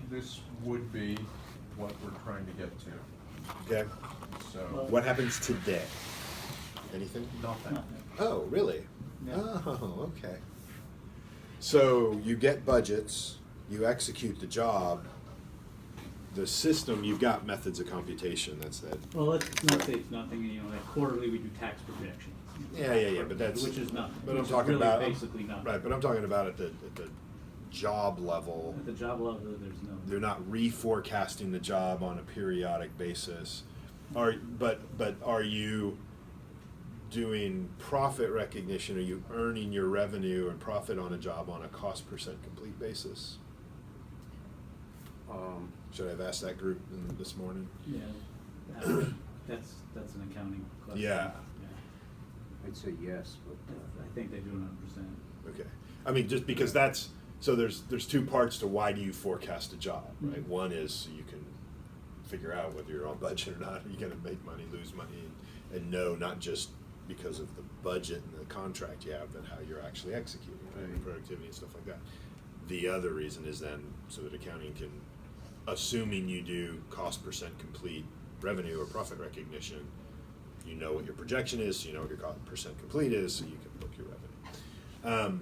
this would be what we're trying to get to. Okay. So, What happens today? Anything? nothing. Oh, really? Yeah. Oh, okay. So you get budgets, you execute the job. The system, you've got methods of computation. That's that. Well, let's not say it's nothing, you know, like quarterly we do tax projections. Yeah, but that's. Which is nothing. But I'm which is talking really about basically nothing. Right, but I'm talking about at the job level. At the job level, there's no. They're not reforecasting the job on a periodic basis. But are you doing profit recognition? Are you earning your revenue and profit on a job on a cost percent complete basis? Should I have asked that group this morning? Yeah, that's an accounting question. Yeah. I'd say yes, but I think they do 100%. Okay. I mean, just because that's, so there's two parts to why do you forecast a job, right? Mhm. One is so you can figure out whether you're on budget or not. Are you going to make money, lose money, and know not just because of the budget and the contract you have, but how you're actually executing, right? Right. Productivity and stuff like that. The other reason is then so that accounting can, assuming you do cost percent complete revenue or profit recognition, you know what your projection is, so you know what your cost percent complete is, so you can book your revenue.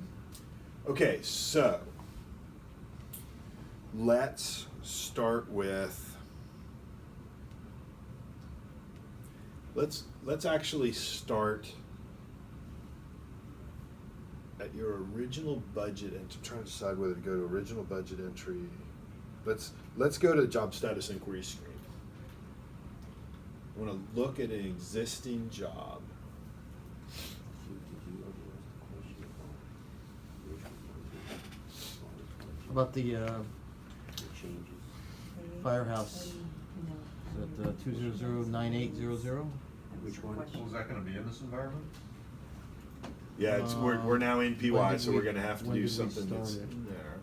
Okay, so let's start with, let's actually start at your original budget, and I'm trying to decide whether to go to original budget entry. Let's go to job status inquiry screen. I want to look at an existing job. About the changes. firehouse, is that 2009800? Which one? Was that gonna be in this environment? Yeah, we're now in when PY, did so we- we're gonna have to when do did we something that's start it? in there.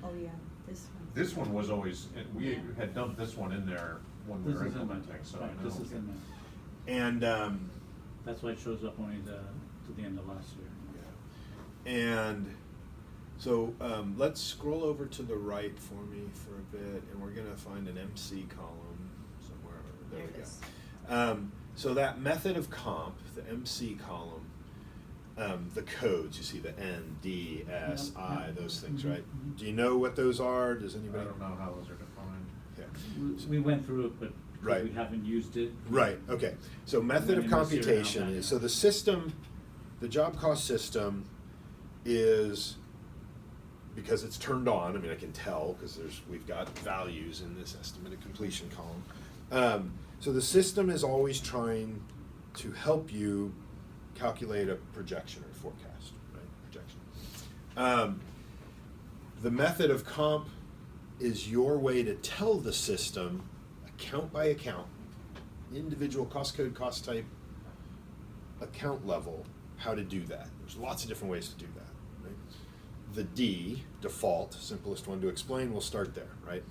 Oh, yeah, this one. This one was always, we had dumped this one in there when we This were is in there. implementing, so I Right, know. this is in there. And That's why it shows up only to the end of last year. and so let's scroll over to the right for me for a bit, and we're gonna find an MC column somewhere. There There we it is. go. So that method of comp, the MC column, the codes, you see the N, D, S, Yeah, I, yeah. those things, Mhm, right? mhm. Do you know what those are? Does I anybody? don't know how those are defined. Yeah. We went through it, but because Right. we haven't used it. Right, okay. So method of And then we zeroed out computation that. is, so the system, the job cost system is, because it's turned on, I mean, I can tell because we've got values in this estimated completion column. So the system is always trying to help you calculate a projection or forecast, right? Projection. The method of comp is your way to tell the system, account by account, individual cost code, cost type, account level, how to do that. There's lots of different ways to do that, right? The D, default, simplest one to explain, we'll start there, right?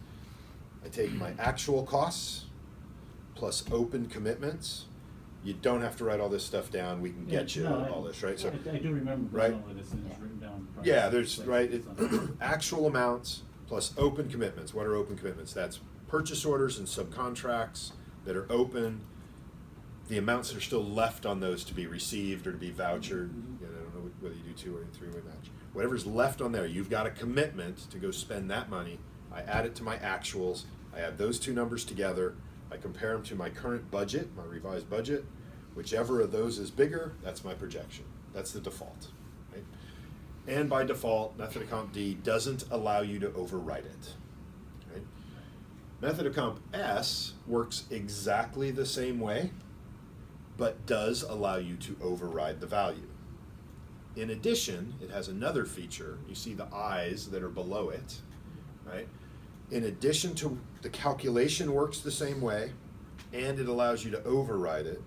I take my actual costs plus open commitments. You don't have to write all this stuff down, we can get you No, all this, right? So, I do remember right? going over this and it's written down. yeah, there's, Like, right, it's on- actual amounts plus open commitments. What are open commitments? That's purchase orders and subcontracts that are open, the amounts that are still left on those to be received or to be vouchered. Mhm. I don't know whether you do two or three-way match. Whatever's left on there, you've got a commitment to go spend that money. I add it to my actuals. I add those two numbers together. I compare them to my current budget, my revised budget. Whichever of those is bigger, that's my projection. That's the default, right? And by default, method of comp D doesn't allow you to overwrite it. Right? Method of comp S works exactly the same way, but does allow you to override the value. In addition, it has another feature. You see the I's that are below it, right? In addition to the calculation works the same way, and it allows you to override it,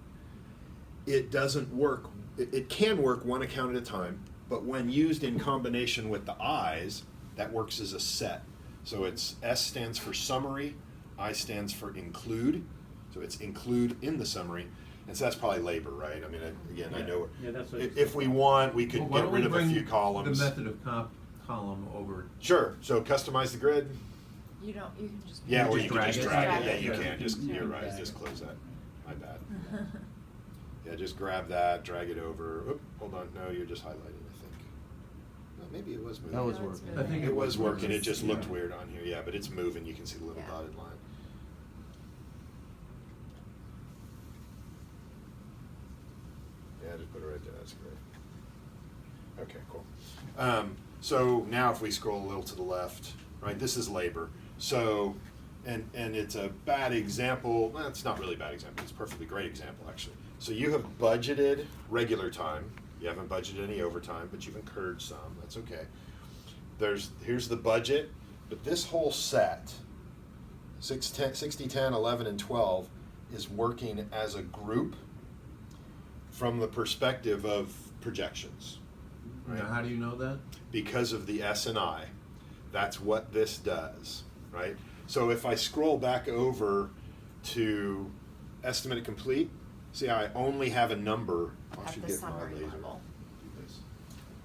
it doesn't work, it can work one account at a time, but when used in combination with the I's, that works as a set. So it's S stands for summary, I stands for include, so it's include in the summary, and so that's probably labor, right? I mean, again, I know, Yeah, that's what if we want, we could Why get don't rid we of a few bring columns. the method of comp column over. Sure, so customize the grid. You don't, you can just. Yeah, or just you can just drag drag it. it, yeah, you Drag it. can, just, you're right, Drag just it. close that, my bad. Yeah, just grab that, drag it over, oop, hold on, no, you're just highlighting, I think. No, maybe it was moving. That was No, it's working. moving. I think It was working, it just looked Yeah. weird on here, yeah, but it's moving, you can see the little Yeah. dotted line. Yeah, just put it right there, that's great. Okay, cool. So now if we scroll a little to the left, right, this is labor. So, and it's a bad example, well, it's not really a bad example, it's a perfectly great example, actually. So you have budgeted regular time, you haven't budgeted any overtime, but you've incurred some, that's okay. Here's the budget, but this whole set, 60, 10, 11, and 12, is working as a group from the perspective of projections. Right? Now, how do you know that? Because of the S&I. That's what this does, right? So if I scroll back over to estimate complete, see how I only have a number. I At should the get my summary laser. level. Do this.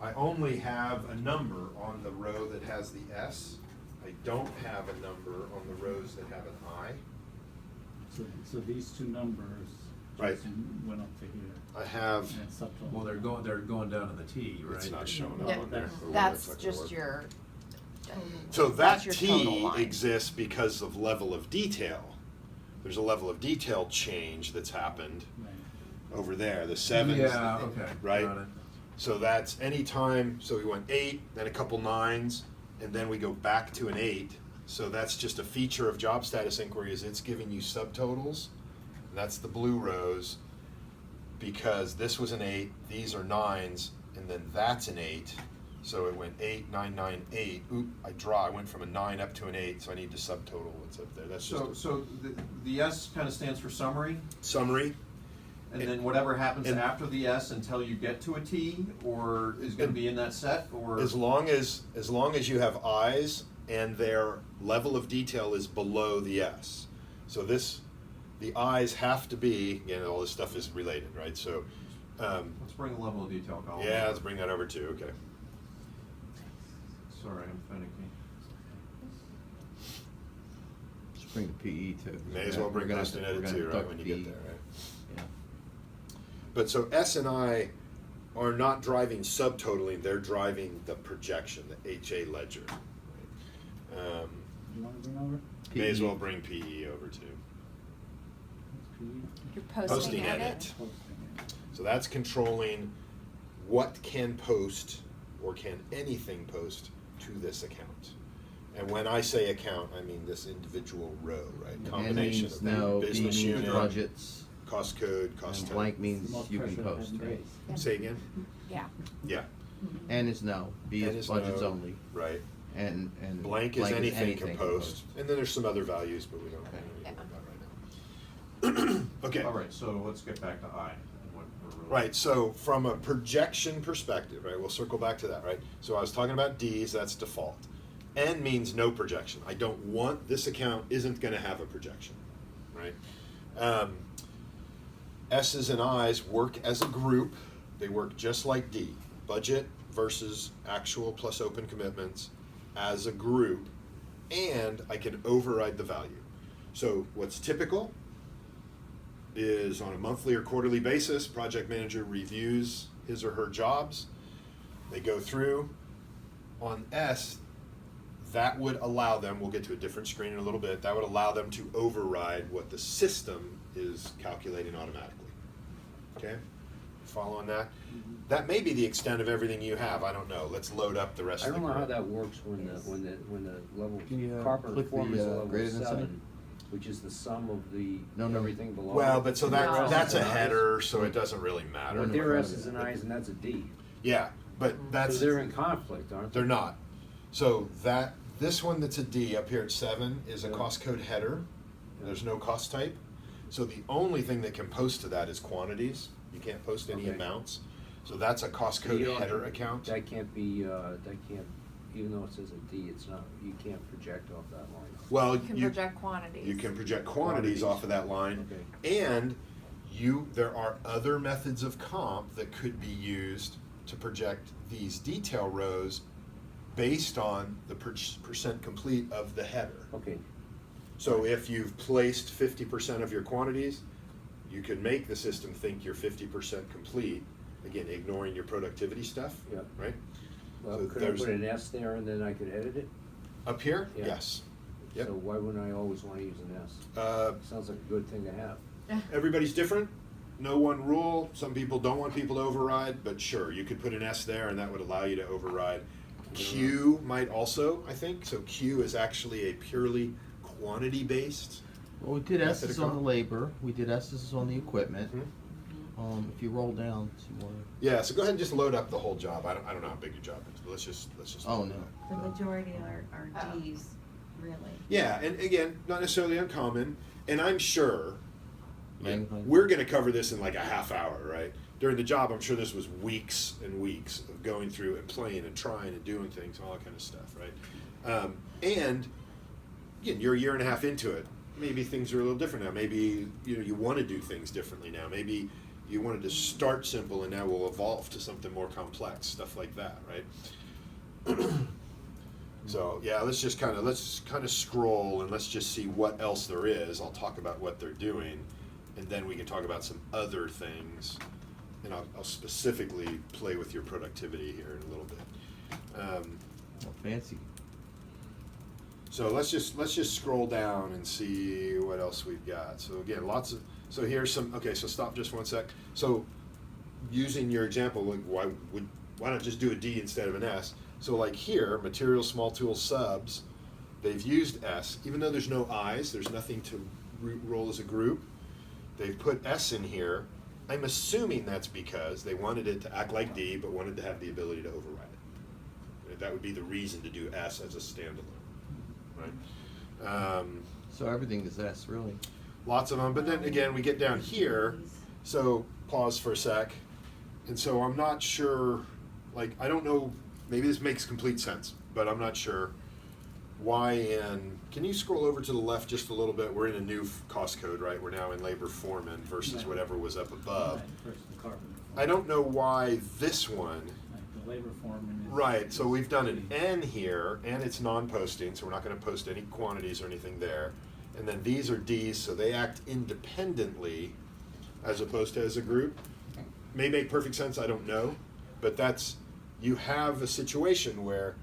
I only have a number on the row that has the S. I don't have a number on the rows that have an I. So these two numbers Right. just went up to here. I have, And subtotal. Well, they're going down to the T, right? it's not showing up Yeah, on there. Oh, that's not gonna just work. your. So that's that your total T line. exists because of level of detail. There's a level of detail change that's happened Right. over there. The sevens, Yeah, okay. right? Got it. So that's any time. So we went 8, then a couple 9s, and then we go back to an 8. So that's just a feature of job status inquiry. Is it's giving you subtotals. And that's the blue rows, because this was an 8, these are 9s, and then that's an 8. So it went 8, 9, 9, 8. Oop, I went from a 9 up to an 8, so I need to subtotal what's up there. That's just So the S kind of stands for summary, a summary. and then whatever happens and- after the S until you get to a T, or is gonna be in that set, or? As long as you have eyes and their level of detail is below the S. So the eyes have to be, all this stuff is related, right? So, Let's bring the level of detail column. yeah, let's bring that over too, okay. Sorry, I'm finicky. Just bring the PE too. May as well bring We're gonna post and have to- edit we're too, gonna right, when duck you get PE. there, right? Yeah. But so S and I are not driving subtotaling, they're driving the projection, the HA ledger. Right? You wanna bring over? May as PE. well bring PE over too. You're Posting posting edit. edit. So that's controlling what can post or can anything post to this account. And when I say account, I mean this individual row, right? N Combination means of no, B business means unit, budgets, cost code, cost and type. blank means Most you can pressure post, hasn't right? raised. Yeah. Say again? Yeah. Yeah. N is no, B N is budgets no, only, Right. and Blank is anything can post. And then there's some other values, but we don't Okay. worry about right now. Okay. All right, so let's get back to I and what we're really. Right, so from a projection perspective, right, we'll circle back to that, right? So I was talking about D's, that's default. N means no projection. I don't want, this account isn't gonna have a projection, right? S's and I's work as a group, they work just like D. Budget versus actual plus open commitments as a group, and I can override the value. So what's typical is on a monthly or quarterly basis, project manager reviews his or her jobs. They go through. On S, that would allow them, we'll get to a different screen in a little bit, that would allow them to override what the system is calculating automatically. Okay? Follow on that? That may be the extent of everything you have, I don't know. Let's load up the rest I of the don't know how group. that works when the level, Can you, Carpenter click the, form is a greater level than sign? 7, which is the sum of the, No, no. everything below. Well, but so No. that's a S's and I's. header, so it doesn't really matter. But they're S's and I's and that's a D. Yeah, but that's. So they're in conflict, aren't they? They're not. So this one that's a D up here at 7 is a cost code header. There's no cost type. So the only thing that can post to that is quantities. You can't post any Okay. amounts. So that's a cost So code you don't- header account. That can't, even though it says a D, it's not, you can't project off that line. Well, You can project quantities. You can project quantities off of that line. Okay. And there are other methods of comp that could be used to project these detail rows based on the percent complete of the header. Okay, So if you've placed 50% of your quantities, you can make the system think you're 50% complete, again, ignoring your productivity stuff, yeah. right? Well, So could I there's- put an S there and then I could edit it? Up here? Yeah. Yes. Yep. So why wouldn't I always wanna use an S? Sounds like a good thing to have. Everybody's different. No one rule. Some people don't want people to override, but sure, you could put an S there and that would allow you to override. Q might also, I think. So Q is actually a purely quantity-based. Well, we did Method S's of on the comp- labor, we did S's on the equipment. Mhm. If you roll down, see more. Yeah, so go ahead and just load up the whole job. I don't know how big your job is, but let's just. Oh, load no. that. The majority are Ds, really. Yeah, and again, not necessarily uncommon, and I'm sure Main- we're going to cover this in like a half hour, right? During the job, I'm sure this was weeks and weeks of going through and playing and trying and doing things, all that kind of stuff, right? And again, you're a year and a half into it. Maybe things are a little different now. Maybe you want to do things differently now. Maybe you wanted to start simple and now we'll evolve to something more complex, stuff like that, right? So yeah, let's kind of scroll and let's just see what else there is. I'll talk about what they're doing, and then we can talk about some other things, and I'll specifically play with your productivity here in a little bit. More fancy. So let's just scroll down and see what else we've got. So again, so here's some. Okay, so stop just one sec. So using your example, like why not just do a D instead of an S? So like here, material, small tools, subs, they've used S. Even though there's no I's, there's nothing to roll as a group. They've put S in here. I'm assuming that's because they wanted it to act like D, but wanted to have the ability to override it. That would be the reason to do S as a standalone, right? So everything is S, really. Lots of them, but then again, we get down here, so pause for a sec. And so I'm not sure, like, I don't know, maybe this makes complete sense, but I'm not sure why can you scroll over to the left just a little bit? We're in a new cost code, right? We're now in labor foreman versus Right. whatever was up above. Right, versus the carpenter. I don't know why this one, Like the labor foreman is. right, so we've done an N here, and it's non-posting, so we're not gonna post any quantities or anything there. And then these are Ds, so they act independently as opposed to as a group. May make perfect sense, I don't know, but you have a situation where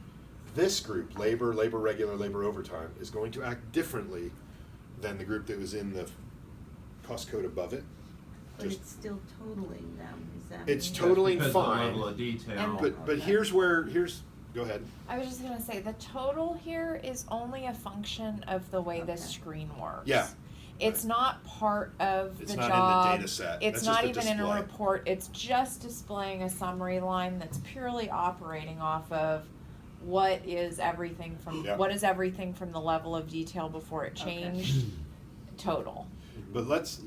this group, labor regular, labor overtime, is going to act differently than the group that was in the cost code above it. But Just- it's still totaling them, is that? It's mean? totaling Because of the fine, level of detail. but Okay. here's go ahead. I was just gonna say, the total here is only a function of the way this Okay. screen works. Yeah. It's not part of It's the not in the job. data set. It's That's not just a even in a display. report, it's just displaying a summary line that's purely operating off of what is everything from Yep. the level of detail before it Okay. changed, total. But let's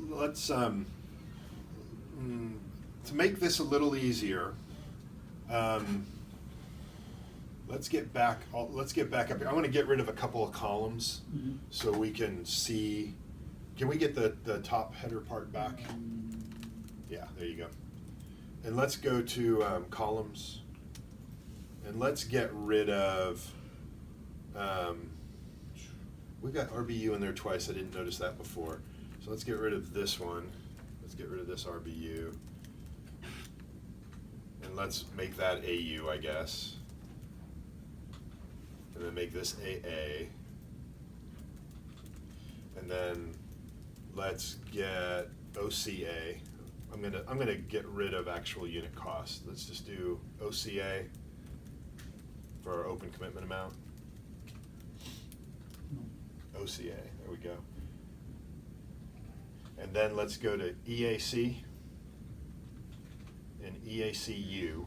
to make this a little easier, let's get back up here. I want to get rid of a couple of columns Mhm. so we can see. Can we get the top header part back? Yeah, there you go. And let's go to columns, and let's get rid of. We've got RBU in there twice. I didn't notice that before. So let's get rid of this one. Let's get rid of this RBU. And let's make that AU, I guess. And then make this AA. And then let's get OCA. I'm gonna get rid of actual unit cost. Let's just do OCA for our open commitment amount. OCA, there we go. And then let's go to EAC and EACU,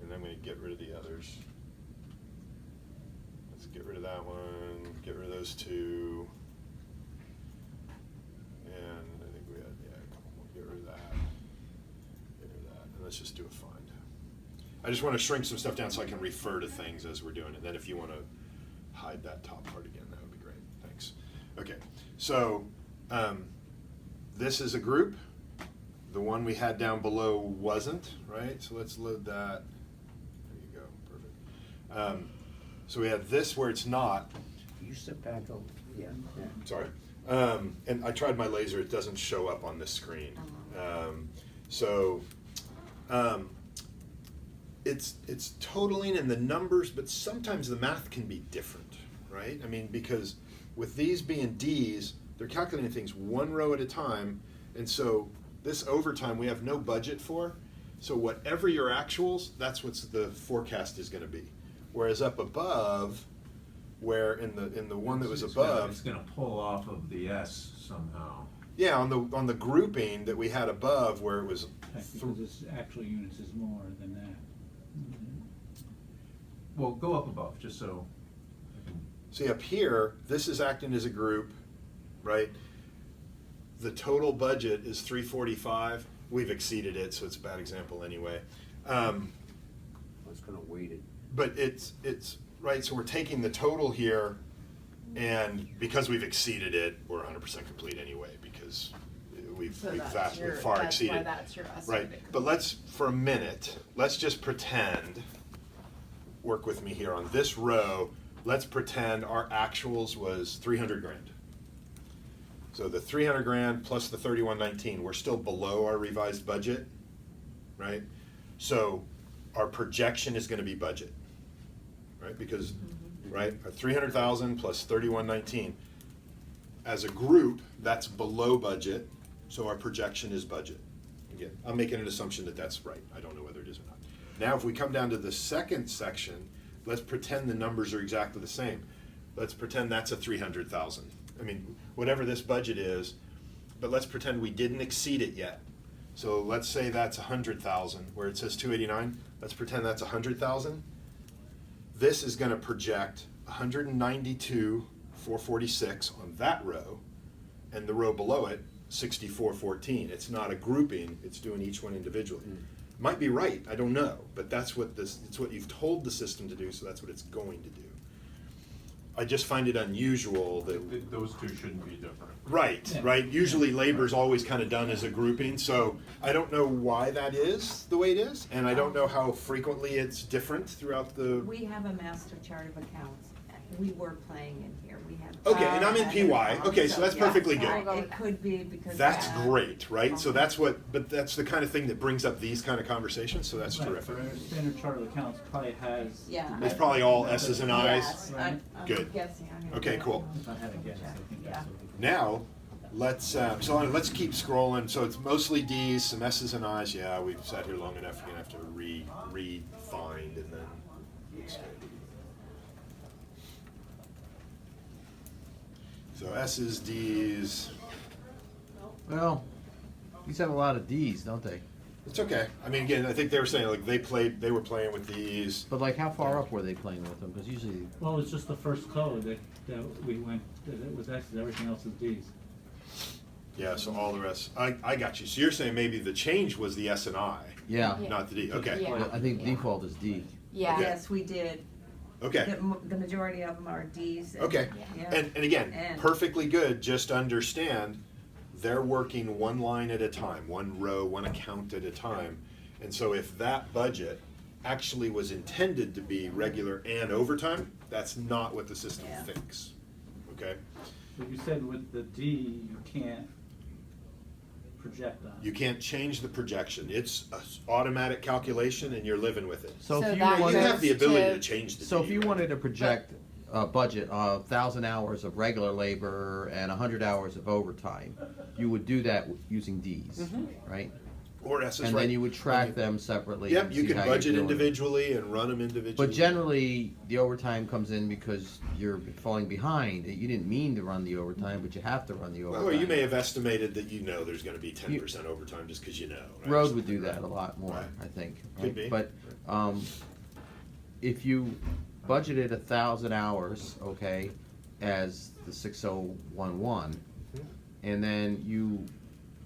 and I'm going to get rid of the others. Let's get rid of that one, get rid of those two, and I think we had, a couple more. Get rid of that, and let's just do a find. I just want to shrink some stuff down so I can refer to things as we're doing it. Then if you want to hide that top part again, that would be great. Thanks. Okay, so this is a group. The one we had down below wasn't, right? So let's load that. There you go, perfect. So we have this where it's not, You sit back over, yeah. sorry. And I tried my laser, it doesn't show up on this screen. It's totaling in the numbers, but sometimes the math can be different, right? I mean, because with these being Ds, they're calculating things one row at a time, and so this overtime we have no budget for, so whatever your actuals, that's what the forecast is gonna be. Whereas up above, where in the one that was It's above, gonna pull off of the S somehow. yeah, on the grouping that we had above where it was, Because its actual units is more than that. Well, go up above, just so I can. see up here, this is acting as a group, right? The total budget is 345. We've exceeded it, so it's a bad example anyway. I was gonna weight it. But it's right. So we're taking the total here, and because we've exceeded it, we're 100% complete anyway because we've far exceeded. Why that's your Right. estimated. But let's for a minute. Let's just pretend. Work with me here on this row. Let's pretend our actuals was 300 grand. So the 300 grand plus the 3119, we're still below our revised budget, right? So our projection is going to be budget, right? Because, right, our 300,000 plus 3119, as a group, that's below budget, so our projection is budget. Again, I'm making an assumption that that's right. I don't know whether it is or not. Now, if we come down to the second section, let's pretend the numbers are exactly the same. Let's pretend that's a 300,000. I mean, whatever this budget is, but let's pretend we didn't exceed it yet. So let's say that's 100,000, where it says 289. Let's pretend that's 100,000. This is going to project 192,446 on that row, and the row below it, 6414. It's not a grouping; it's doing each one individually. Might be right. I don't know, but that's what it's what you've told the system to do, so that's what it's going to do. I just find it unusual that Those two shouldn't be different. right, Yeah. right. Usually labor's always kind of done as a grouping, so I don't know why that is the way it is, and I don't know how frequently it's different throughout the. We have a master chart of accounts. We were playing in here. We have. Okay, and I'm in PY. Okay, so that's yeah, perfectly good. We'll go with It that. could be because. That's of that. great, right? So that's but that's the kind of thing that brings up these kind of conversations, so that's Right, terrific. for a standard chart of accounts probably has. Yeah. It's probably all S's and I's. Yes, Right. I'm Good. guessing. I'm gonna Okay, go cool. If I had to guess, I think that's what it is. Now, let's keep scrolling. So it's mostly D's, some S's and I's. Yeah, we've sat here long enough. You're gonna have to re-find and then expand. So S's, D's. Well, these have a lot of Ds, don't they? It's okay. I mean, again, I think they were saying like they were playing with these. But like, how far up were they playing with them? Because usually, Well, it's just the first code that we went, that was X's, everything else is D's. Yeah, so all the rest. I got you. So you're saying maybe the change was the S and I, yeah. Yeah. not the D. Okay. Yeah. I think Yeah. default is D. Yeah. Okay. Yes, we did. Okay. The majority of them are Ds. Okay. Yeah. And again, And- perfectly good. Just understand they're working one line at a time, one row, one account at a time. And so if that budget actually was intended to be regular and overtime, that's not what the system Yeah. thinks. Okay? But you said with the D, you can't project on. You can't change the projection. It's an automatic calculation and you're living with it. So So if you that You wanted, have the goes ability to- to change the so D, if you right? wanted to project a budget of 1,000 hours of regular labor and 100 hours of overtime, you would do that using Ds, right? Or S's, And right? then you would track them separately. Yep, and you see can how you're budget doing. individually and run them individually. But generally, the overtime comes in because you're falling behind. You didn't mean to run the overtime, but you have to run the overtime. Well, you may have estimated that you know there's going to be 10% overtime just because you know. Right? Road would do that a lot more, Right. I think. Could right? be. But if you budgeted 1,000 hours, okay, as the 6011, and then you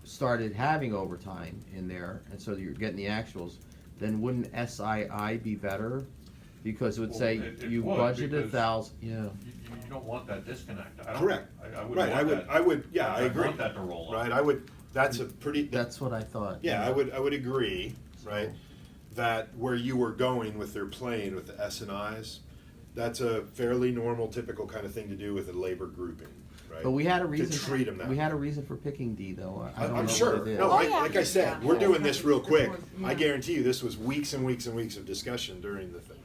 started having overtime in there, and so you're getting the actuals, then wouldn't SII be better? Because it would Well, say it you would, budgeted because 1,000, yeah. You don't want that disconnect. I don't- Correct. I wouldn't Right, want that. I would, yeah, I I'd agree. want that to roll Right, up. that's a pretty, That's what I thought. yeah, I would agree, right? That where you were going with their playing with the S and I's, That's a fairly normal, typical kind of thing to do with a labor grouping, right? But we had a To reason. treat them that We way. had a reason for picking D though. I don't know I'm what sure. it is. No, Oh, yeah. like I said, Yeah. we're doing this real quick. Yeah. I guarantee you, this was weeks and weeks and weeks of discussion during the thing.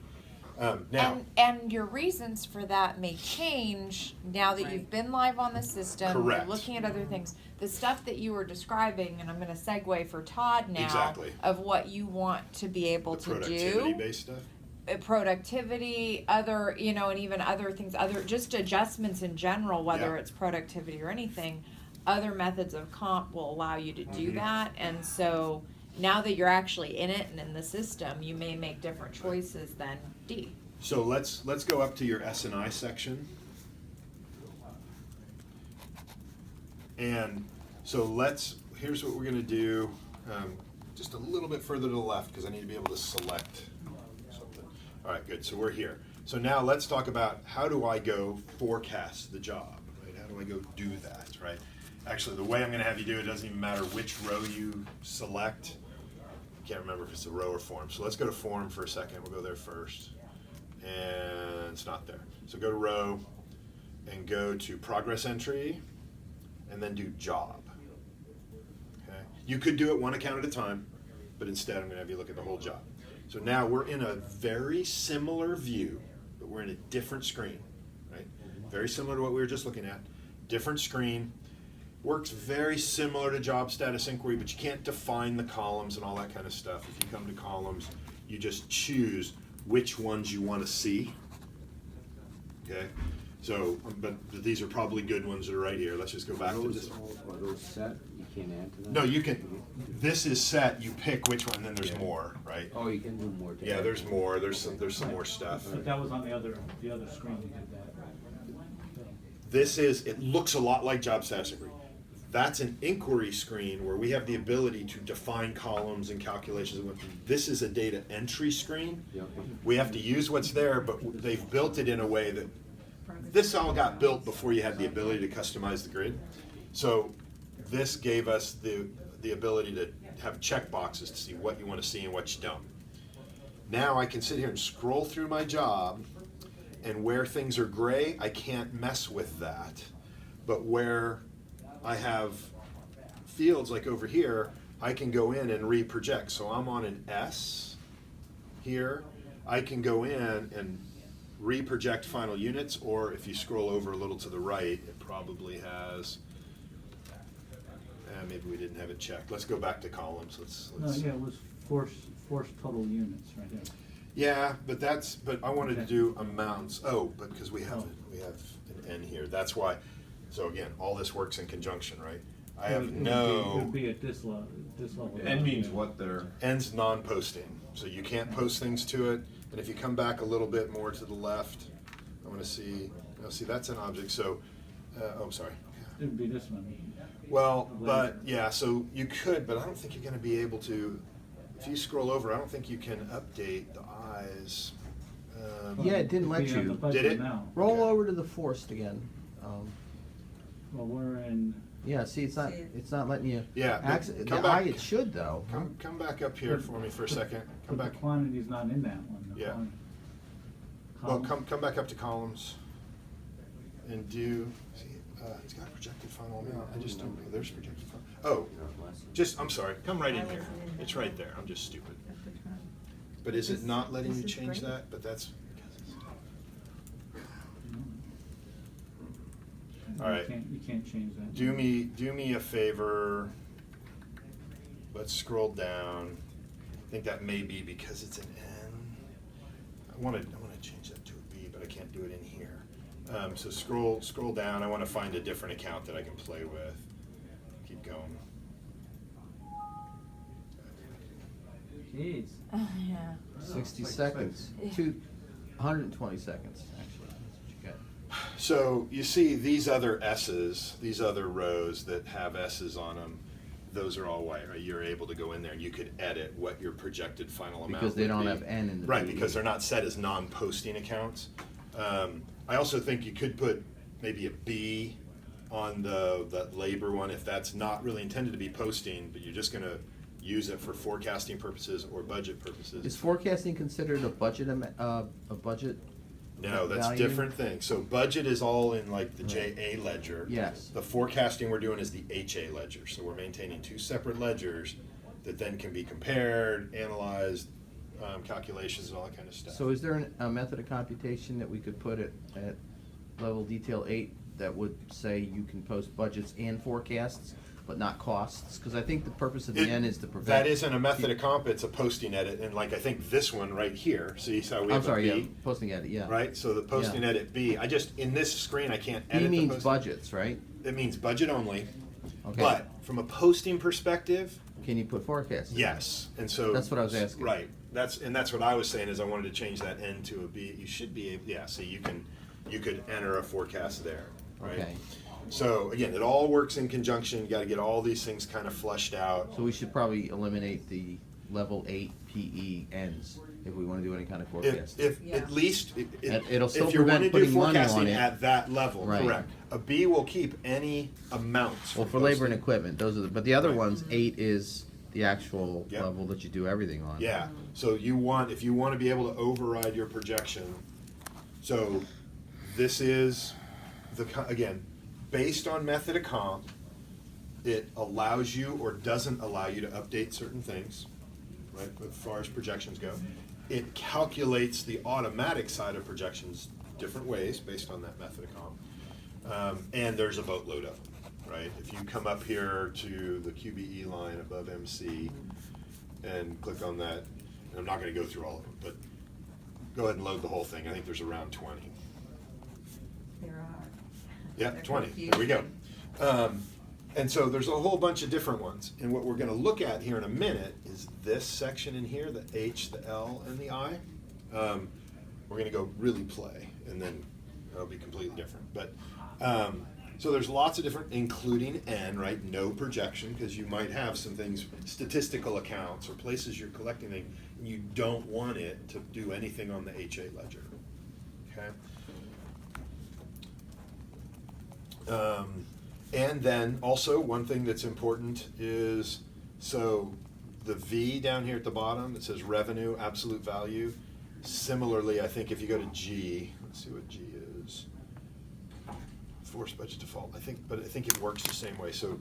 Now, And your reasons for that may change now that you've been live on the system. Correct. You're looking at other things. The stuff that you were describing, and I'm gonna segue for Todd now. Exactly. Of what you want to be able the to do. productivity-based stuff. Productivity, other, and even other things, just adjustments in general, whether Yeah. it's productivity or anything, other methods of comp will allow you to do Mhm. that. And so now that you're actually in it and in the system, you may make different choices than D. So let's go up to your S&I section. And so here's what we're gonna do, just a little bit further to the left, because I need to be able to select something. All right, good, so we're here. So now let's talk about how do I go forecast the job, right? How do I go do that, right? Actually, the way I'm gonna have you do it doesn't even matter which row you select. I can't remember if it's a row or form. So let's go to form for a second. We'll go there first. And it's not there. So go to row and go to progress entry and then do job. Okay? You could do it one account at a time, but instead I'm gonna have you look at the whole job. So now we're in a very similar view, but we're in a different screen, right? Very similar to what we were just looking at. Different screen. Works very similar to job status inquiry, but you can't define the columns and all that kind of stuff. If you come to columns, you just choose which ones you want to see. Okay, so, but these are probably good ones that are right here. Let's just go back to this. Are those set? You can't add to them? No, you can, this is set, you pick which one, and then there's Yeah. more, right? Oh, you can do more. to Yeah, add. there's more, there's some more stuff. But that was on the other screen you did that. This is, it looks a lot like job status inquiry. That's an inquiry screen where we have the ability to define columns and calculations. This is a data entry screen. Yep. We have to use what's there, but they've built it in a way that, this all got built before you had the ability to customize the grid. So this gave us the ability to have check boxes to see what you want to see and what you don't. Now I can sit here and scroll through my job, and where things are gray, I can't mess with that. But where I have fields like over here, I can go in and reproject. So I'm on an S here. I can go in and reproject final units, or if you scroll over a little to the right, it probably has, maybe we didn't have it checked. Let's go back to columns. No, yeah, it was force total units right there. Yeah, but I wanted to do amounts. Oh, but because we have an N here. That's why. So again, all this works in conjunction, right? I have It no. would be at this level. N means what there? N's non-posting, so you can't post things to it. And if you come back a little bit more to the left, I want to see. See, that's an object. So, sorry. It would be this one. Well, but yeah, so you could, but I don't think you're going to be able to. If you scroll over, I don't think you can update the eyes. Yeah, it didn't let We have the you. budget Did it? now. Roll Okay. over to the forced again. Well, we're in, Yeah, see, it's not letting you. Yeah, but The come I, back. it should though. Come back up here for me for a second. Come but the back. quantity's not in that one. the Yeah. quantity. Well, Column. come back up to columns and do. See, it's got projected final amount. I just don't. There's projected final. Oh, I'm sorry. Come right in here. It's right there. I'm just stupid. But is it not letting you This is change great. that? But that's. All right. You can't change that. Do me a favor. Let's scroll down. I think that may be because it's an N. I want to change that to a B, but I can't do it in here. So scroll down. I want to find a different account that I can play with. Keep going. Jeez. Yeah. 60 seconds. 120 seconds, actually. That's what you get. So you see these other S's, these other rows that have S's on them, those are all white, right? You're able to go in there and you could edit what your projected final amount Because they would don't be. have N in the Right, DE. because they're not set as non-posting accounts. I also think you could put maybe a B on the labor one if that's not really intended to be posting, but you're just gonna use it for forecasting purposes or budget purposes. Is forecasting considered a budget No, that's value? different thing. So budget is all in like the JA ledger. Yes. The forecasting we're doing is the HA ledger. So we're maintaining two separate ledgers that then can be compared, analyzed, calculations and all that kind of stuff. So is there a method of computation that we could put at level detail 8 that would say you can post budgets and forecasts, but not costs? Because I think the purpose of the N is to prevent. That isn't a method of comp, it's a posting edit, and like I think this one right here, see how we I'm have sorry, a yeah, B? posting edit, yeah. Right, so the posting Yeah. edit B, in this screen, I can't B edit the means post. budgets, right? It means budget only, Okay. but from a posting perspective, Can you put forecasts? yes, and so. That's what I was asking. Right, that's what I was saying, is I wanted to change that N to a B, you should be able, yeah, see, you could enter a forecast there, right? Okay. So, again, it all works in conjunction, you gotta get all these things kind of flushed out. So we should probably eliminate the level 8 PE ends if we want to do any kind of forecast. If, Yeah. at least, It'll still if you prevent wanna do putting money on forecasting it. at that level, Right. correct. A B will keep any amounts. Well, from for labor and posting. equipment, those are but the other Right. ones, 8 is the actual Yep. level that you do everything on. Yeah, so if you want to be able to override your projection, so this is again, based on method of comp, it allows you or doesn't allow you to update certain things, right, as far as projections go. It calculates the automatic side of projections different ways based on that method of comp. And there's a boatload of them, right? If you come up here to the QBE line above MC and click on that, and I'm not gonna go through all of them, but go ahead and load the whole thing. I think there's around 20. There are. Yeah, They're 20, there we go. confusing. And so there's a whole bunch of different ones. And what we're gonna look at here in a minute is this section in here, the H, the L, and the I. We're gonna go really play, and then it'll be completely different. But, so there's lots of different, including N, right? No projection, because you might have some things, statistical accounts or places you're collecting things, and you don't want it to do anything on the HA ledger, okay? And then also, one thing that's important is, so the V down here at the bottom, it says revenue, absolute value. Similarly, I think if you go to G, let's see what G is. Force budget default, but I think it works the same way. So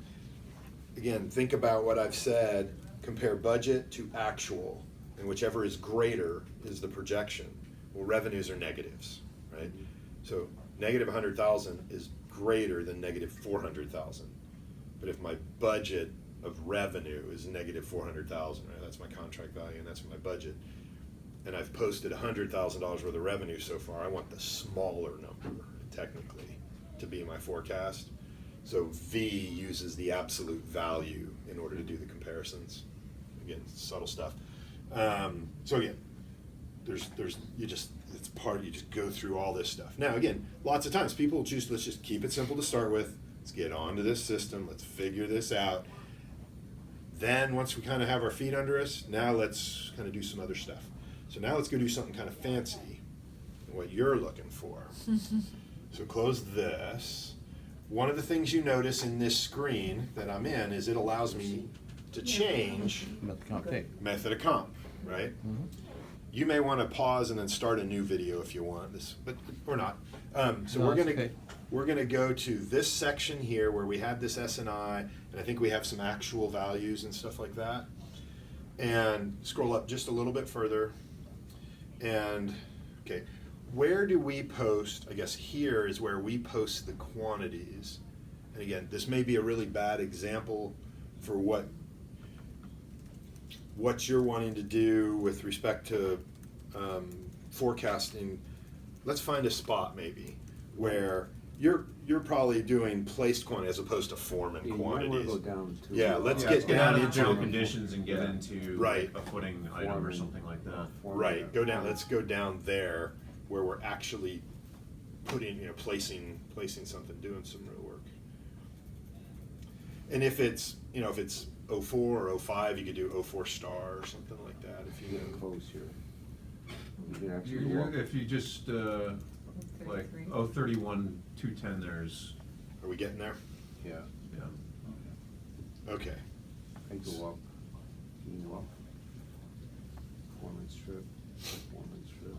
again, think about what I've said, compare budget to actual, and whichever is greater is the projection. Well, revenues are negatives, right? So negative 100,000 is greater than negative 400,000. But if my budget of revenue is negative 400,000, right, that's my contract value and that's my budget, and I've posted $100,000 worth of revenue so far, I want the smaller number, technically, to be my forecast. So V uses the absolute value in order to do the comparisons. Again, subtle stuff. So again, you just go through all this stuff. Now again, lots of times people choose, let's just keep it simple to start with. Let's get onto this system. Let's figure this out. Then once we kind of have our feet under us, now let's kind of do some other stuff. So now let's go do something kind of fancy, what you're looking for. So close this. One of the things you notice in this screen that I'm in is it allows me to change Method of comp tape. method of comp, right? Mhm. You may want to pause and then start a new video if you want this, but or not. So No, we're it's gonna okay. we're gonna go to this section here where we have this S&I, and I think we have some actual values and stuff like that. And scroll up just a little bit further. And okay, where do we post? I guess here is where we post the quantities. And again, this may be a really bad example for what you're wanting to do with respect to forecasting. Let's find a spot maybe where you're probably doing placed quantity as opposed to foreman You might wanna quantities. go down to. Yeah, let's Yeah, get down to into general conditions and get Yeah. into Right. a footing item or something like that. Right, go down. Let's go down there where we're actually putting, placing something, doing some real work. And if it's 04 or 05, you could do 04 star or something like that. If you Get know. close here. You can actually walk. If you just, like, 33. 031, 210, there's, Are we getting there? Yeah, yeah. Okay. I go up, can you go up? Foreman strip, foreman strip.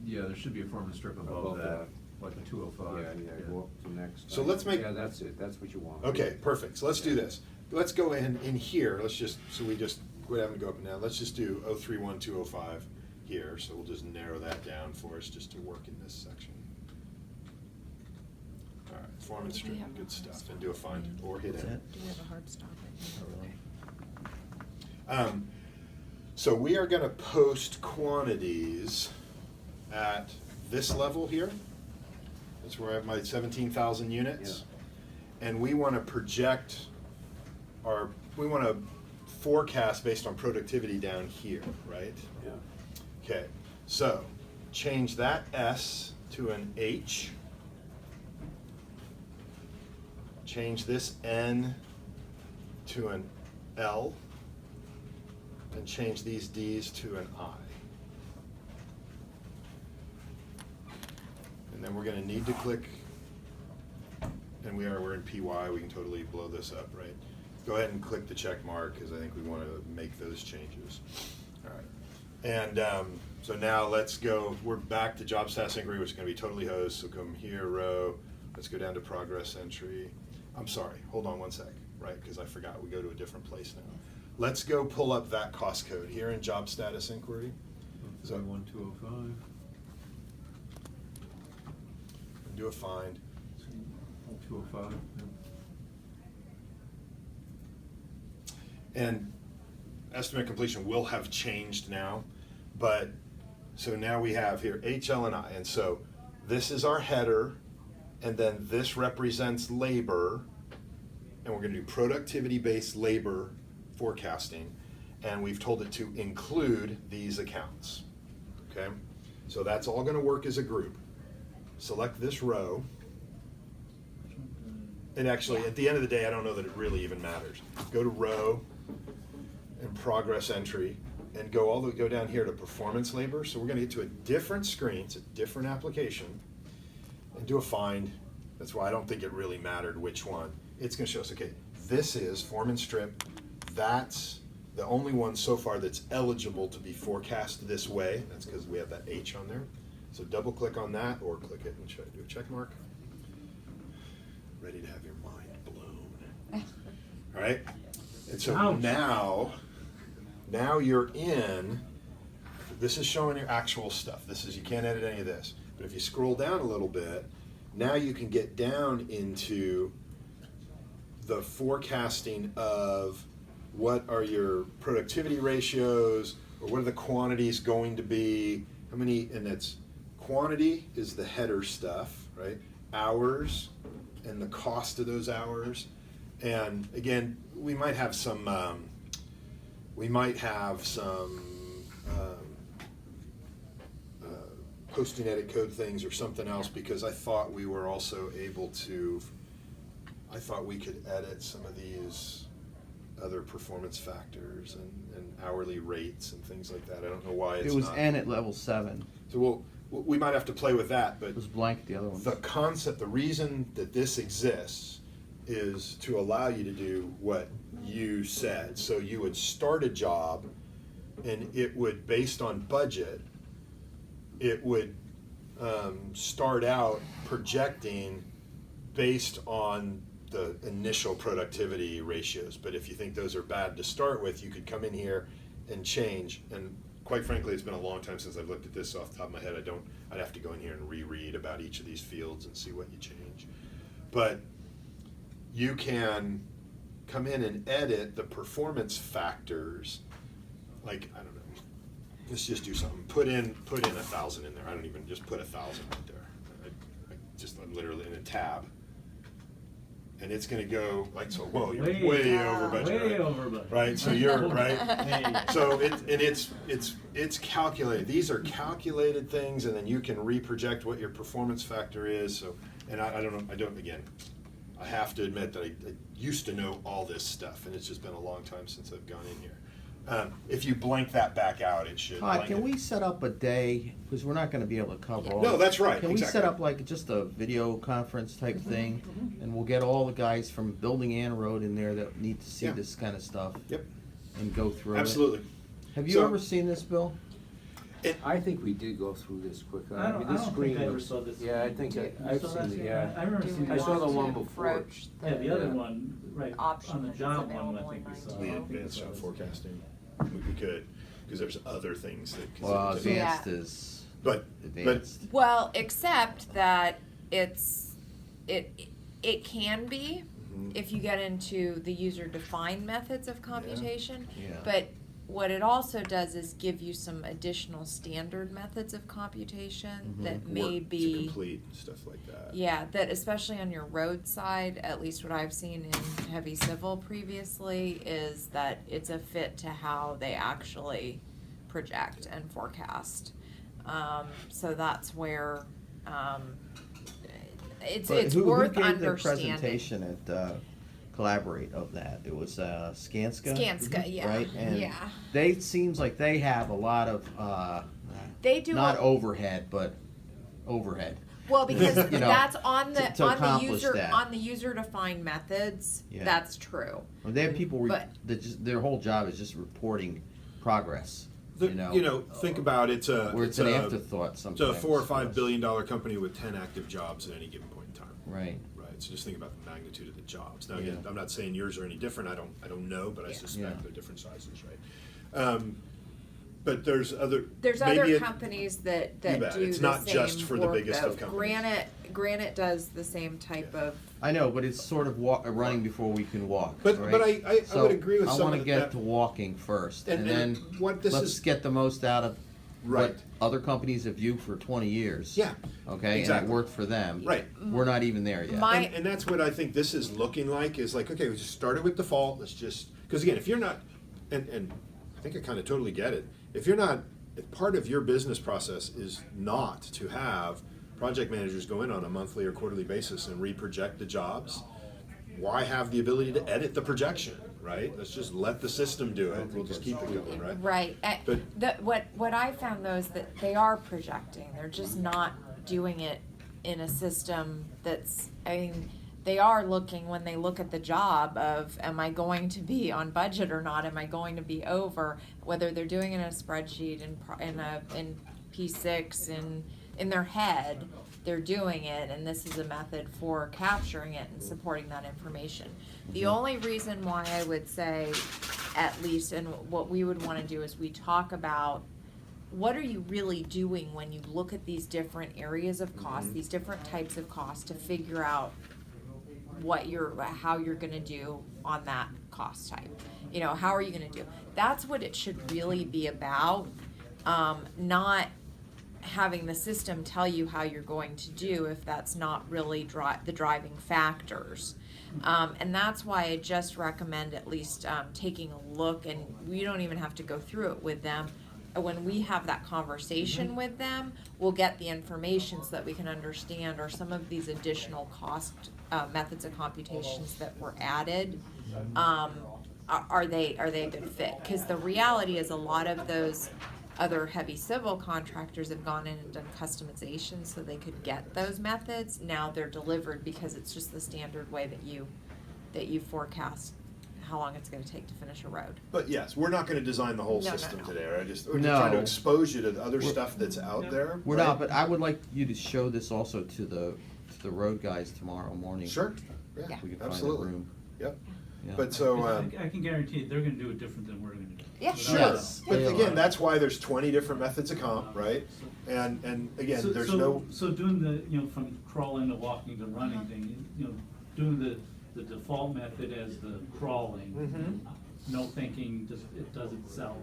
Yeah, there should be a foreman strip above Above that, that. like a 205. Yeah, go up to next. So let's make- Yeah, that's it, that's what you want. Okay, perfect. So let's do this. Let's go in here, let's just, so we just, quit having to go up and down. Let's just do 031205 here. So we'll just narrow that down for us just to work in this section. All right, foreman strip, good stuff. And do a find or hit That's enter. it? Do we have a hard stop So we are gonna post quantities at this level here. That's where I have my 17,000 units. And we wanna project we wanna forecast based on productivity down here, right? Yeah. Okay, so change that S to an H. Change this N to an L. And change these D's to an I. And then we're gonna need to click, and we're in PY, we can totally blow this up, right? Go ahead and click the check mark, because I think we wanna make those changes. All right, and so now let's go, we're back to job status inquiry, which is gonna be totally hosed, so come here, row, let's go down to progress entry. I'm sorry, hold on one sec, right, because I forgot, we go to a different place now. Let's go pull up that cost code here in job status inquiry. So 31205. do a find. 205. And estimate completion will have changed now, but, so now we have here HL and I, and so this is our header, and then this represents labor, and we're gonna do productivity-based labor forecasting, and we've told it to include these accounts, okay? So that's all gonna work as a group. Select this row, and actually, at the end of the day, I don't know that it really even matters. Go to row and progress entry, and go down here to performance labor. So we're gonna get to a different screen, it's a different application, and do a find. That's why I don't think it really mattered which one. It's gonna show us, okay, this is foreman strip. That's the only one so far that's eligible to be forecast this way. That's because we have that H on there. So double click on that, or click it and do a check mark. Ready to have your mind blown. All right? And so Ouch. now you're in, this is showing your actual stuff. You can't edit any of this. But if you scroll down a little bit, now you can get down into the forecasting of what are your productivity ratios, or what are the quantities going to be, how many, and it's quantity is the header stuff, right? Hours and the cost of those hours. And again, we might have some posting edit code things or something else, because I thought we were also able to, I thought we could edit some of these other performance factors and hourly rates and things like that. I don't know why it's It was not. N at level 7. So we might have to play with that, but It was blank the other one. the concept, the reason that this exists is to allow you to do what you said. So you would start a job, and it would, based on budget, it would start out projecting based on the initial productivity ratios. But if you think those are bad to start with, you could come in here and change. And quite frankly, it's been a long time since I've looked at this off the top of my head. I'd have to go in here and reread about each of these fields and see what you change. But you can come in and edit the performance factors. Like, I don't know, let's just do something. Put in 1,000 in there. I don't even, just put 1,000 right there. I'm literally in a tab. And it's gonna go like, so, whoa, you're way over budget, Way right? over budget. Right, so you're, right? Hey. So it's calculated. These are calculated things, and then you can reproject what your performance factor is. So, and I don't know, again, I have to admit that I used to know all this stuff, and it's just been a long time since I've gone in here. If you blank that back out, it should. Todd, blank can it. we set up a day, because we're not gonna be able to cover all. No, that's right, Can we exactly. set up like just a video conference type thing, and we'll get all the guys from building and road in there that need to see Yeah. this kind of stuff? Yep, And go through it? absolutely. Have you So- ever seen this, Bill? I think we did go through this quicker. I don't this think screen I ever looks- saw this. Yeah, I think You I've saw that seen it, screen? yeah. I remember Do seeing we I saw the want one to before. approach Yeah, the other Yeah. one, right, option on the that's job one, I available think we in saw. The I don't think we advanced saw job this. forecasting, we could, because there's other things that. 'cause Well, it- advanced Yeah. is But, advanced. Well, except that it can be Mhm. if you get into the user-defined methods of computation. Yeah. But what it also does is give you some additional standard methods of computation Mhm. that may work to be, complete, and stuff like that. yeah, that especially on your roadside, at least what I've seen in heavy civil previously, is that it's a fit to how they actually project and forecast. So that's where, it's But worth who gave the understanding. presentation at Collaborate of that? It was Skanska? Skanska, yeah, Right? And yeah. they, seems like they have a lot of, They do not a- overhead, but overhead. Well, because You know, that's on the, to on the accomplish user, that. on the user-defined methods, Yeah. that's true. Well, they have people But- that just, their whole job is just reporting progress, The- you know? think about it, Where it's an afterthought sometimes. It's a $4 or $5 billion company with 10 active jobs at any given point in time. Right. Right, so just think about the magnitude of the jobs. Now, again, Yeah. I'm not saying yours are any different, I don't know, but I Yeah. suspect Yeah. they're different sizes, right? But there's other. There's maybe other it- companies that You bet. do It's the not just same for the work, biggest though. of companies. Granite does the same type of, I know, but it's sort of running before we can walk, But- right? but I So would agree with I some wanna of get that- to walking first, And- and and then what this let's is- get the most out of Right. what other companies have used for 20 years. Yeah, Okay, and exactly. it worked for them. Right. We're not even there yet. My- And that's what I think this is looking like, is like, okay, we just started with default, let's just, because again, if you're not, and I think I kind of totally get it, if you're not, if part of your business process is not to have project managers go in on a monthly or quarterly basis and reproject the jobs, why have the ability to edit the projection, right? Let's just let the system do it, we'll just keep it going, right? right. But- What I found though is that they are projecting, they're just not doing it in a system that's, I mean, they are looking, when they look at the job of, am I going to be on budget or not, am I going to be over, whether they're doing it in a spreadsheet, in P6, in their head, they're doing it, and this is a method for capturing it and supporting that information. The only reason why I would say, at least, and what we would wanna do is we talk about, what are you really doing when you look at these different areas of cost, these different types of costs, to figure out how you're gonna do on that cost type. You know, how are you gonna do? That's what it should really be about, not having the system tell you how you're going to do if that's not really the driving factors. And that's why I just recommend at least taking a look, and we don't even have to go through it with them. When we have that conversation with them, we'll get the information so that we can understand, are some of these additional cost methods of computations that were added, are they a good fit? Because the reality is, a lot of those other heavy civil contractors have gone in and done customization so they could get those methods. Now they're delivered because it's just the standard way that you forecast how long it's gonna take to finish a road. But yes, we're not gonna design the whole No, no, system no. today, right? We're No. trying to expose you to the other stuff that's out there. We're right? not, but I would like you to show this also to the road guys tomorrow morning. Sure, yeah, Yeah. We can find a absolutely, room. yep. Yeah. But so, Because I can guarantee they're gonna do it different than we're gonna do. Yeah. Without sure, a doubt. Yes. but They again, are. that's why there's 20 different methods of comp, right? And again, So- there's so- no, So doing the, from crawling to walking to running thing, doing the default method as the crawling, Mhm. no thinking, just it does itself.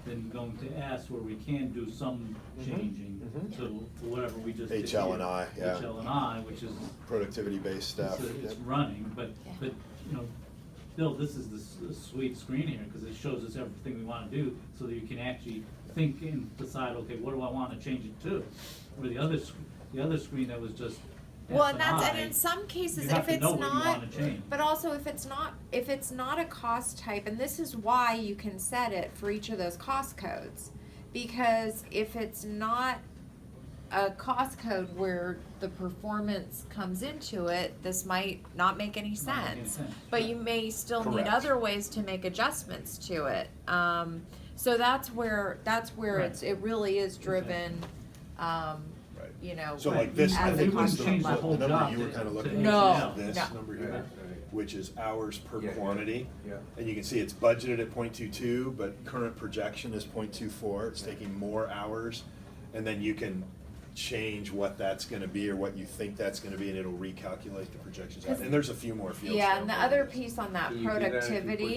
Then going to S where we can do some changing Mhm. to whatever we just did HL and here. I, yeah. HL and I, which is, productivity-based stuff. it's Yep. running, but, Yeah. Bill, this is the sweet screen here, because it shows us everything we wanna do, so that you can actually think and decide, okay, what do I wanna change it to? Where the other screen that was just Well, S and that's, I, and in some cases, you have if to it's know what you not, wanna change. but also if it's not a cost type, and this is why you can set it for each of those cost codes. Because if it's not a cost code where the performance comes into it, this might not make any Not make any sense. sense. But you may still need Correct. other ways to make adjustments to it. So that's where Right. it really is driven, Right. you know. So like this, I as a think was function the level. whole number job you were to- kind of to looking No, at, is this no. number Right, here, right. which is hours per Yeah, yeah. quantity. Yeah. And you can see it's budgeted at 0.22, but current projection is 0.24. It's taking more hours. And then you can change what that's gonna be or what you think that's gonna be, and it'll recalculate the projections out. And there's a few more fields. Yeah, down and the below other this. piece on that Can you do that if you put- productivity,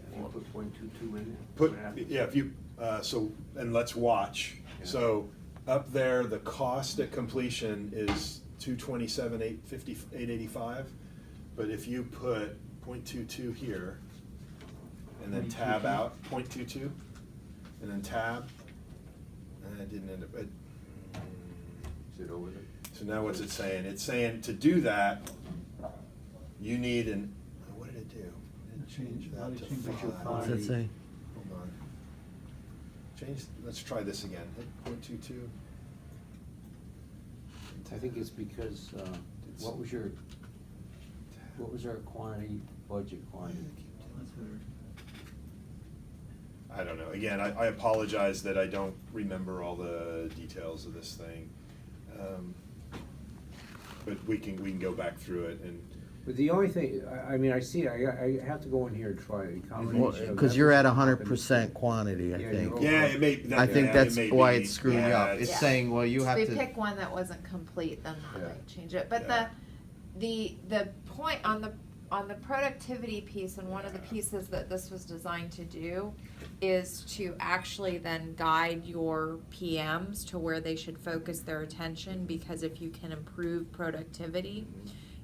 If you put 0.22 in there? Put, what happens? yeah, if you, so, and let's watch. Yeah. So up there, the cost at completion is 227, 850, 885. But if you put 0.22 here, and then tab 0.22? out 0.22, and then tab, and it didn't end up, Is it over there? so now what's it saying? It's saying to do that, you need an, what did it do? It change Why that did it to change it to 5. What's it say? Hold on. Change, let's try this again. Hit 0.22. I think it's because, what was our quantity, budget quantity? That's weird. I don't know. Again, I apologize that I don't remember all the details of this thing. But we can go back through it and, But the only thing, I mean, I see, it. I have to go in here and try the combination Well, of cause you're at numbers. 100% quantity, I Yeah, think. you're yeah, it may. I think yeah, that's it may why be. it's screwing you Yeah, up. It's Yeah. saying, well, you have if we to. pick one that wasn't complete, then that Yeah. might change it. But Yeah. the point on the productivity piece, and one of the pieces that this was designed to do is to actually then guide your PMs to where they should focus their attention, because if you can improve productivity,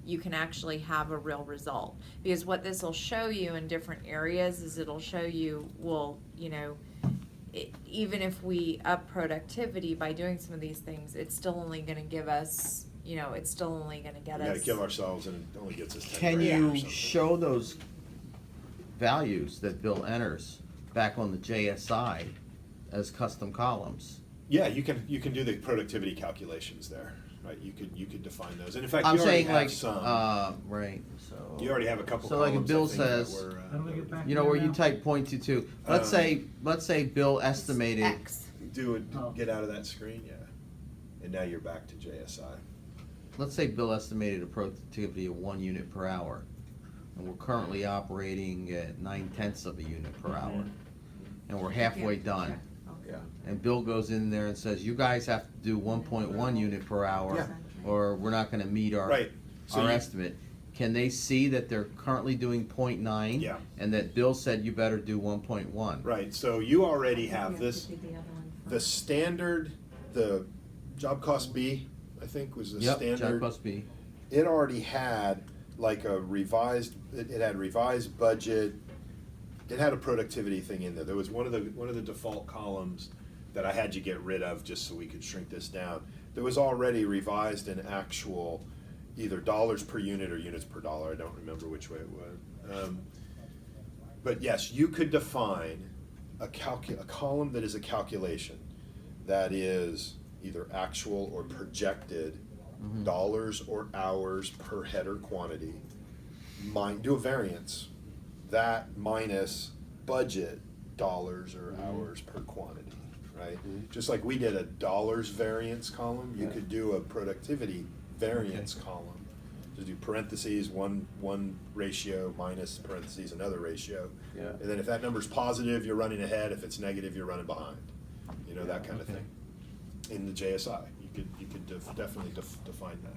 you can actually have a real result. Because what this will show you in different areas is it'll show you, well, you know, even if we up productivity by doing some of these things, it's still only gonna give us, you know, it's still only gonna get We us. gotta kill ourselves and it only gets us 10 Can grand or you something. show those values that Bill enters back on the JSI as custom columns? Yeah, you can do the productivity calculations there, right? You could define those. And in fact, I'm you already saying have like, some. right, so. You already have a couple So like columns, if Bill I think, that says, were, How do we get back? you know, where you type .22, let's Um, say Bill estimated. X. do it, Oh. get out of that screen, yeah. And now you're back to JSI. Let's say Bill estimated a productivity of 1 unit per hour, and we're currently operating at 9/10 of a unit per hour, and we're halfway done. Yeah. And Bill goes in there and says, you guys have to do 1.1 unit per hour, Yeah. or we're not gonna meet our, Right. So our you- estimate. Can they see that they're currently doing 0.9? Yeah. And that Bill said you better do 1.1? Right, so you already have We this, to do the other one the first. standard, the job cost B, I think, was the Yep, standard. Jack must be. It already had like a revised, it had revised budget. It had a productivity thing in there. There was one of the default columns that I had you get rid of just so we could shrink this down. There was already revised in actual either dollars per unit or units per dollar. I don't remember which way it was. But yes, you could define a column that is a calculation that is either actual or projected dollars or hours per header quantity. Do a variance, that minus budget dollars or hours per quantity, right? Just like we did a dollars variance column, you Yeah. could do a productivity variance column. Just do parentheses, one ratio minus parentheses, another ratio. Yeah. And then if that number's positive, you're running ahead. If it's negative, you're running behind. You know, that kind of Okay. thing. In the JSI, you could definitely define that.